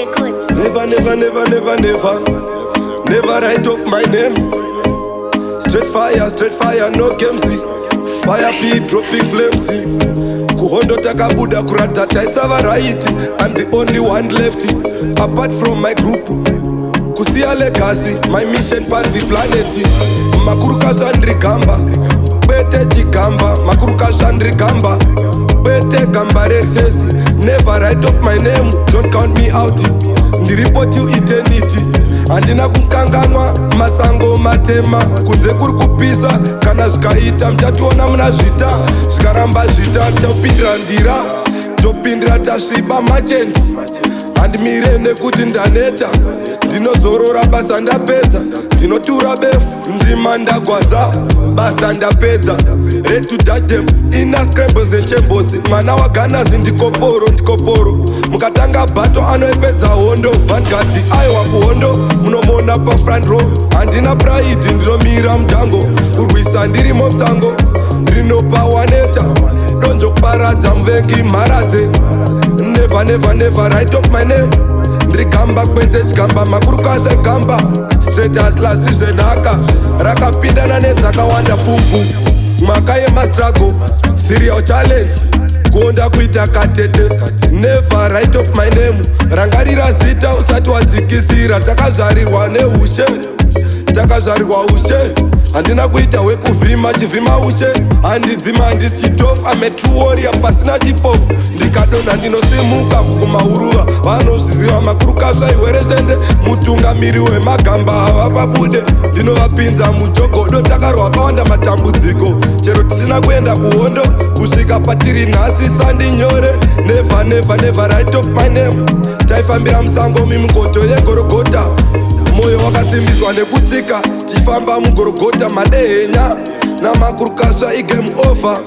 records. Never, never, never, never, never, never write off my name. Straight fire, no games. Fire P dropping flames. Kuhondo takabuda kurata taisava right. I'm the only one left, apart from my group. Kusia legacy, my mission past the planet. Makuruka Shandri Gamba, Bete Chigamba, Makuruka Shandri Gamba, Bete Gamba Resesi. Never write off my name, don't count me out. Ndi report you eternity. Andina kunkanganwa, masango matema. Kunze kuri kupisa, kana zvikaita. Mchatuona muna zvita, zvikaramba zvita. Topindira ndira, topindira tasviba magent. Andimire nekuti ndaneta, ndinozorora basa ndapedza. Ndinotura befu, ndima ndagwaza, basa ndapedza. Ready to touch them, ina scrambles and chambers. Mana wa Ghana's ndikoporo. Mukatanga bato anoepedza hondo. Vanguard aiwa kuhondo, munomona pa front row. Andina pride, ndinomira mjango. Urwisa ndiri mopsango, rinopa waneta. Donjo kuparadza mvengi maradze. Never, never, never write off my name. Ndrigamba kwete chigamba, makurukasa gamba. Straight hustler sizvenhaka, rakapindana nedzakawanda pfupfu. Mwaka yemastruggle, serial challenge, kuonda kuita katete. Never write off my name. Rangarira zita usati wadzikisira. Takazvarirwa neushe, takazvarirwa ushe. Handina kuita wekuvhima, chivhima ushe. Handidzima handisi chitofu, I'm a true warrior pasina chipofu. Ndikadonha ndinosimuka kukumahuruva. Vanozviziva makurukasva iwere sende. Mutungamiri wemagamba havapabude. Ndinovapinza mujogodo, takarwa kawanda matambudziko. Chero tisina kuenda kuhondo, kusvika patiri nhasi sandinyore. Never, never, never write off my name. Taifambira musango mimikoto yegorogota. Moyo wakasimbiswa nekutsika, chifamba mugorogota madehenya. Namakurukasva igame over.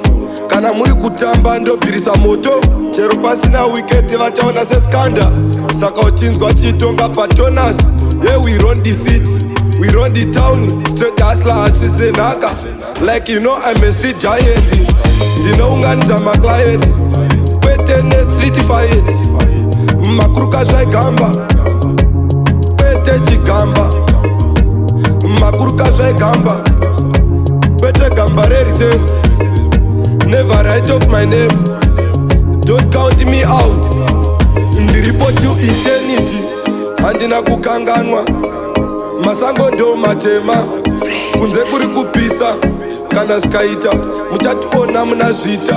Kana muri kutamba ndobvirisa moto. Chero pasina wicket vachaona seskanda. Saka uchinzwa chitonga patonas. Yeah, we run the city, we run the town. Straight hustler hazvizenhaka. Like you know I'm a street giant. Ndinounganidza maclient, kwete ne-street fight. Makurukasva igamba, kwete chigamba. Makurukasva igamba, kwete gamba rerisesi. Never write off my name, don't count me out. Ndiripot you eternity, handina kukanganwa. Masango ndo matema, kunze kuri kupisa. Kana zvikaita, muchationa muna zvita.